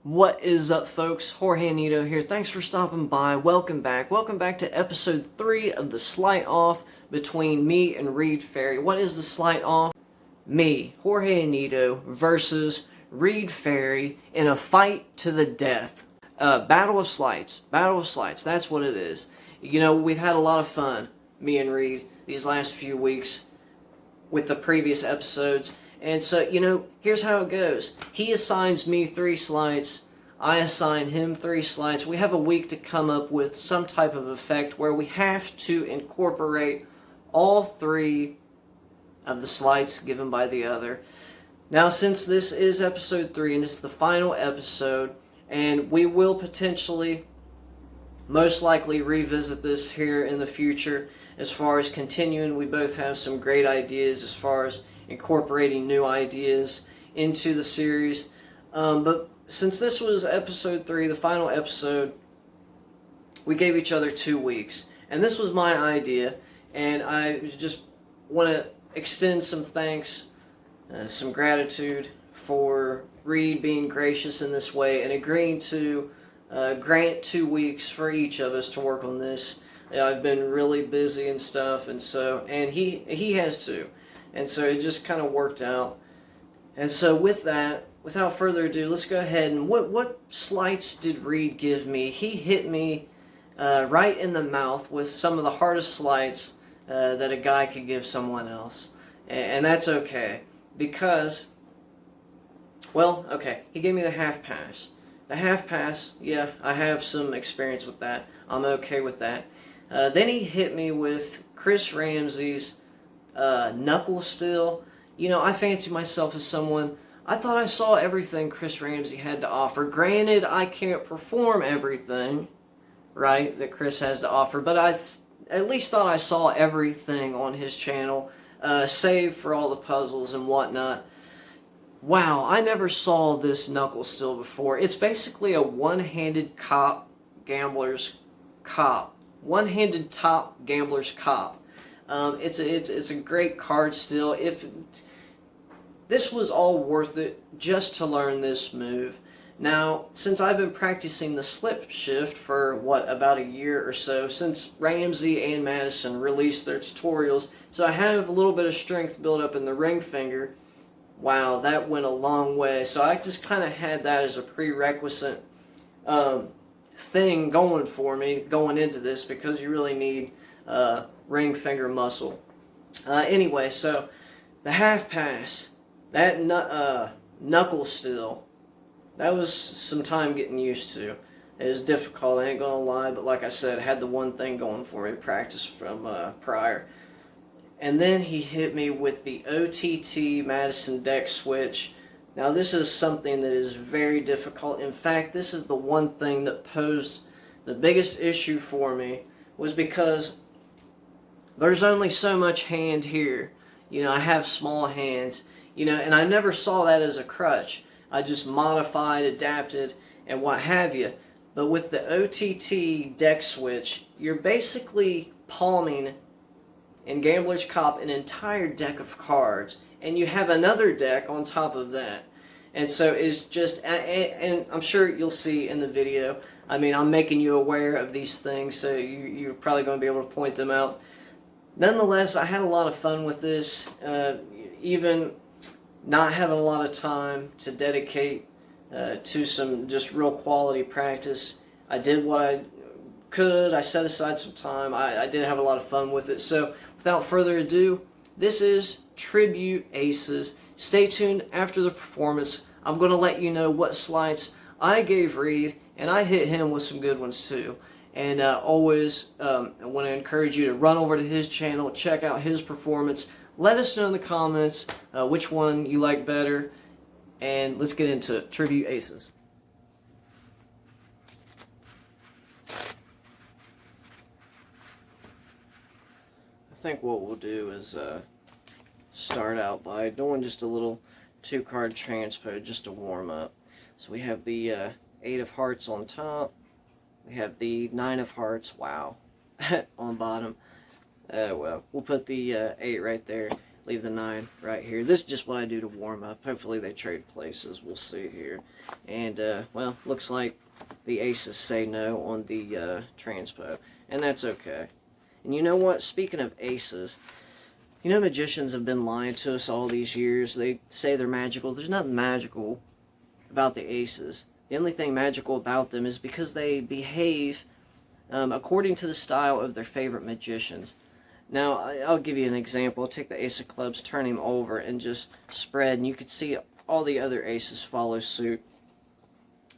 What is up, folks? Jorge Anito here. Thanks for stopping by. Welcome back. Welcome back to episode 3 of the Sleight Off between me and Reid Ferry. What is the Sleight Off? Me, Jorge Anito, versus Reid Ferry in a fight to the death. Battle of Sleights. Battle of Sleights. That's what it is. You know, we've had a lot of fun, me and Reid, these last few weeks with the previous episodes. And so, you know, here's how it goes. He assigns me 3 sleights. I assign him 3 sleights. We have a week to come up with some type of effect where we have to incorporate all 3 of the sleights given by the other. Now, since this is episode 3 and it's the final episode, and we will potentially, most likely, revisit this here in the future as far as continuing. We both have some great ideas as far as incorporating new ideas into the series. But since this was episode 3, the final episode, we gave each other 2 weeks. And this was my idea, and I just want to extend some thanks, some gratitude for Reid being gracious in this way and agreeing to grant 2 weeks for each of us to work on this. I've been really busy and stuff, and he has too. And so it just kind of worked out. And so with that, without further ado, let's go ahead and what sleights did Reid give me? He hit me right in the mouth with some of the hardest sleights that a guy could give someone else. And that's okay. Because, well, okay, he gave me the half pass. The half pass, yeah, I have some experience with that. I'm okay with that. Then he hit me with Chris Ramsay's Knuckle still. You know, I fancy myself as someone, I thought I saw everything Chris Ramsay had to offer. Granted, I can't perform everything, right, that Chris has to offer, but I at least thought I saw everything on his channel, save for all the puzzles and whatnot. Wow, I never saw this Knuckle still before. It's basically a one-handed cop gambler's cop. One-handed top gambler's cop. It's a great card still. If this was all worth it just to learn this move. Now, since I've been practicing the slip shift for about a year or so, since Ramsay and Madison released their tutorials, so I have a little bit of strength built up in the ring finger. Wow, that went a long way. So I just kind of had that as a prerequisite thing going for me going into this, because you really need ring finger muscle. Anyway, so the half pass, that knuckle still, that was some time getting used to. It was difficult, I ain't gonna lie, but like I said, I had the one thing going for me, practice from prior. And then he hit me with the OTT Madison deck switch. Now this is something that is very difficult. In fact, this is the one thing that posed the biggest issue for me, was because there's only so much hand here. You know, I have small hands, you know, and I never saw that as a crutch. I just modified, adapted, and what have you. But with the OTT deck switch, you're basically palming in Gambler's Cop an entire deck of cards, and you have another deck on top of that. And so it's just, and I'm sure you'll see in the video, I mean, I'm making you aware of these things, so you're probably going to be able to point them out. Nonetheless, I had a lot of fun with this, even not having a lot of time to dedicate to some just real quality practice. I did what I could. I set aside some time. I did have a lot of fun with it. So without further ado, this is Tribute Aces. Stay tuned after the performance. I'm going to let you know what sleights I gave Reid, and I hit him with some good ones too. And always, I want to encourage you to run over to his channel, check out his performance. Let us know in the comments which one you like better, and let's get into it. Tribute Aces. I think what we'll do is start out by doing just a little 2-card transpo just to warm up. So we have the 8 of hearts on top. We have the 9 of hearts, wow, on bottom. Well, we'll put the 8 right there. leave the 9 right here. This is just what I do to warm up. Hopefully they trade places. We'll see here. And, well, looks like the aces say no on the transpo. And that's okay. And you know what? Speaking of aces, you know magicians have been lying to us all these years. They say they're magical. There's nothing magical about the aces. The only thing magical about them is because they behave according to the style of their favorite magicians. Now, I'll give you an example. I'll take the ace of clubs, turn him over, and just spread, and you can see all the other aces follow suit.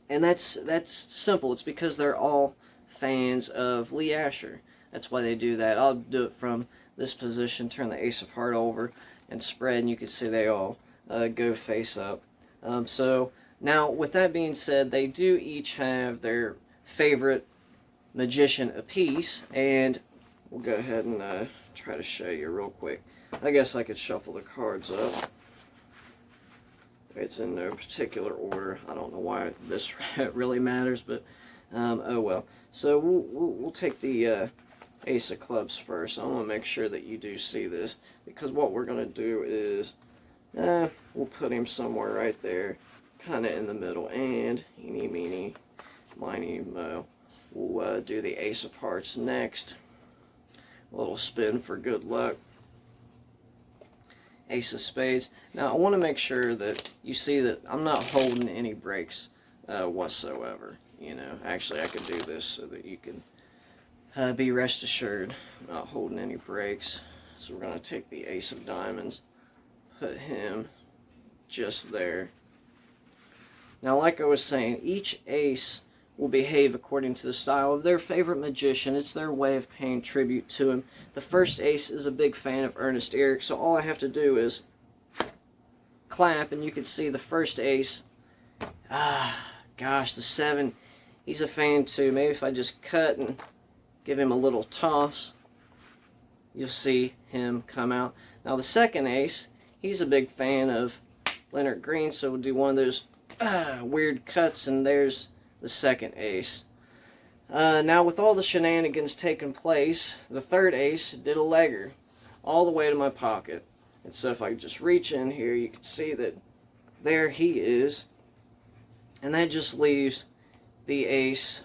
And that's simple. It's because they're all fans of Lee Asher. That's why they do that. I'll do it from this position, turn the ace of heart over, and spread, and you can see they all go face up. So, now, with that being said, they do each have their favorite magician apiece, and we'll go ahead and try to show you real quick. I guess I could shuffle the cards up. It's in no particular order. I don't know why this really matters, but oh well. So we'll take the ace of clubs first. I want to make sure that you do see this, because what we're going to do is we'll put him somewhere right there, kind of in the middle, and eeny, meeny, miny, mo. We'll do the ace of hearts next. A little spin for good luck. Ace of spades. Now I want to make sure that you see that I'm not holding any breaks whatsoever. You know, actually I could do this so that you can be rest assured I'm not holding any breaks. So we're going to take the ace of diamonds, put him just there. Now, like I was saying, each ace will behave according to the style of their favorite magician. It's their way of paying tribute to him. The first ace is a big fan of Ernest Earick, so all I have to do is clap, and you can see the first ace. Gosh, the 7, he's a fan too. Maybe if I just cut and give him a little toss, you'll see him come out. Now, the second ace, he's a big fan of Lennart Green, so we'll do one of those weird cuts, and there's the second ace. Now, with all the shenanigans taking place, the third ace did a legger all the way to my pocket. And so if I just reach in here, you can see that there he is. And that just leaves the ace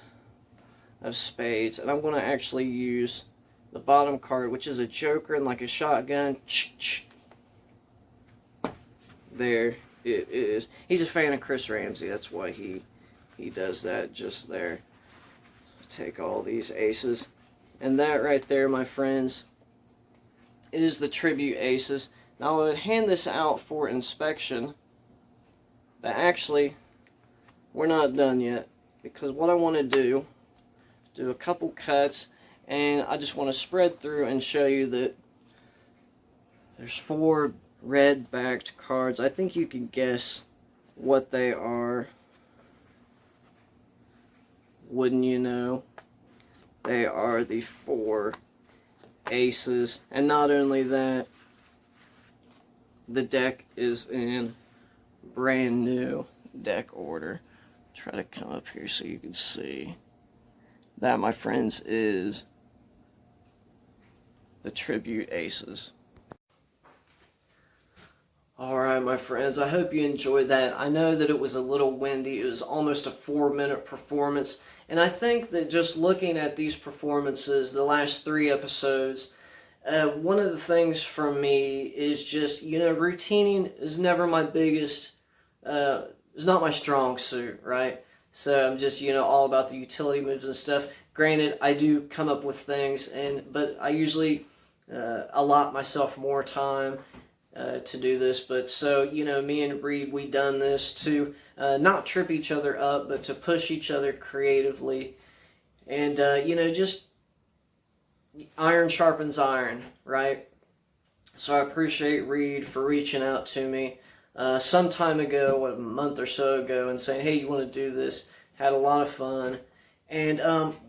of spades. And I'm going to actually use the bottom card, which is a joker and like a shotgun. There it is. He's a fan of Chris Ramsay. That's why he does that just there. Take all these aces. And that right there, my friends, is the tribute aces. Now I would hand this out for inspection, but actually we're not done yet, because what I want to do a couple cuts, and I just want to spread through and show you that there's 4 red backed cards. I think you can guess what they are. Wouldn't you know? They are the 4 aces. And not only that, the deck is in brand new deck order. Try to come up here so you can see. That, my friends, is the tribute aces. Alright, my friends, I hope you enjoyed that. I know that it was a little windy. It was almost a 4-minute performance. And I think that just looking at these performances, the last 3 episodes, one of the things for me is just, you know, routining is never my biggest, is not my strong suit, right? So I'm just, you know, all about the utility moves and stuff. Granted, I do come up with things, but I usually allot myself more time to do this. But so, you know, me and Reid, we done this to not trip each other up, but to push each other creatively. And, you know, just iron sharpens iron, right? So I appreciate Reid for reaching out to me some time ago, a month or so ago, and saying, hey, you want to do this? Had a lot of fun. And,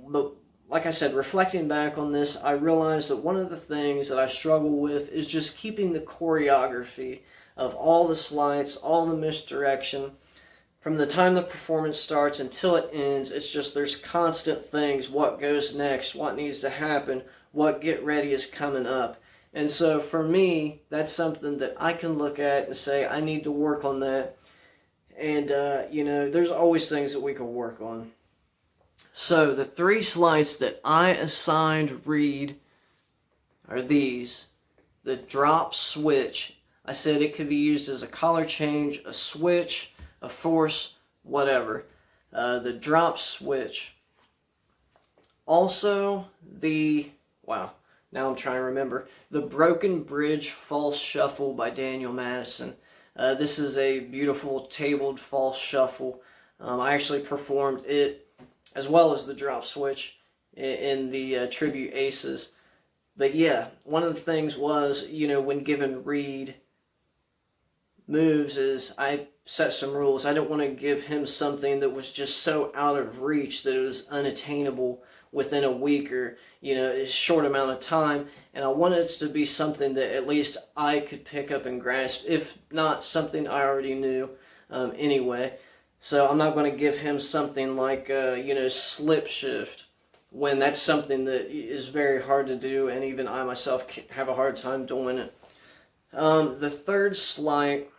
but like I said, reflecting back on this, I realized that one of the things that I struggle with is just keeping the choreography of all the sleights, all the misdirection. From the time the performance starts until it ends, it's just there's constant things. What goes next? What needs to happen? What get ready is coming up? And so for me, that's something that I can look at and say, I need to work on that. And, you know, there's always things that we can work on. So the 3 sleights that I assigned Reid are these. The drop switch. I said it could be used as a collar change, a switch, a force, whatever. The drop switch. Also, wow, now I'm trying to remember. The Broken Bridge False Shuffle by Daniel Madison. This is a beautiful tabled false shuffle. I actually performed it as well as the drop switch in the Tribute Aces. But yeah, one of the things was, you know, when giving Reid moves is I set some rules. I didn't want to give him something that was just so out of reach that it was unattainable within a week or, you know, a short amount of time. And I wanted it to be something that at least I could pick up and grasp, if not something I already knew anyway. So I'm not going to give him something like, you know, slip shift, when that's something that is very hard to do, and even I myself have a hard time doing it. The third sleight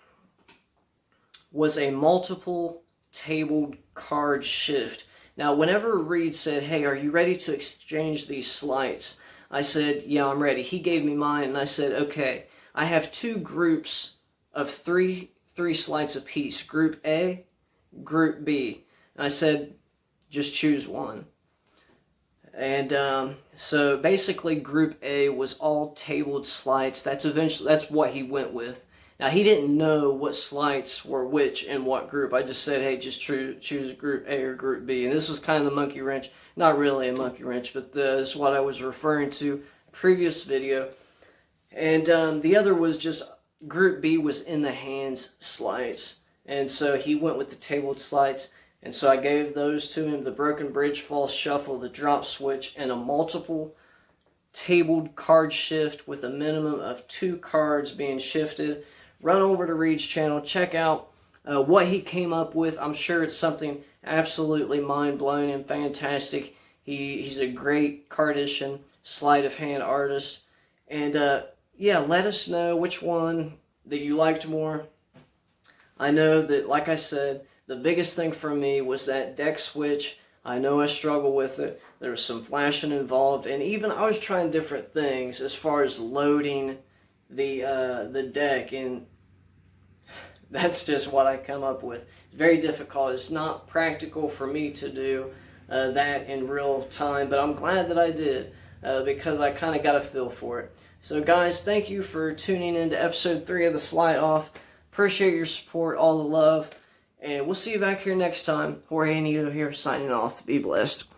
was a multiple tabled card shift. Now, whenever Reid said, hey, are you ready to exchange these sleights? I said, yeah, I'm ready. He gave me mine, and I said, okay, I have 2 groups of three sleights apiece, Group A, Group B. And I said, just choose one. And so basically Group A was all tabled sleights. That's what he went with. Now, he didn't know what sleights were which in what group. I just said, hey, just choose Group A or Group B. And this was kind of the monkey wrench. Not really a monkey wrench, but this is what I was referring to previous video. And the other was just Group B was in the hands sleights. And so he went with the tabled sleights. And so I gave those to him, the Broken Bridge False Shuffle, the Drop Switch, and a multiple tabled card shift with a minimum of 2 cards being shifted. Run over to Reid's channel, check out what he came up with. I'm sure it's something absolutely mind-blowing and fantastic. He's a great cardician, sleight of hand artist. And yeah, let us know which one that you liked more. I know that, like I said, the biggest thing for me was that deck switch. I know I struggle with it. There was some flashing involved, and even I was trying different things as far as loading the deck, and that's just what I come up with. It's very difficult. It's not practical for me to do that in real time, but I'm glad that I did because I kind of got a feel for it. So guys, thank you for tuning in to episode 3 of the Sleight Off. Appreciate your support, all the love. And we'll see you back here next time. Jorge Nito here, signing off. Be blessed.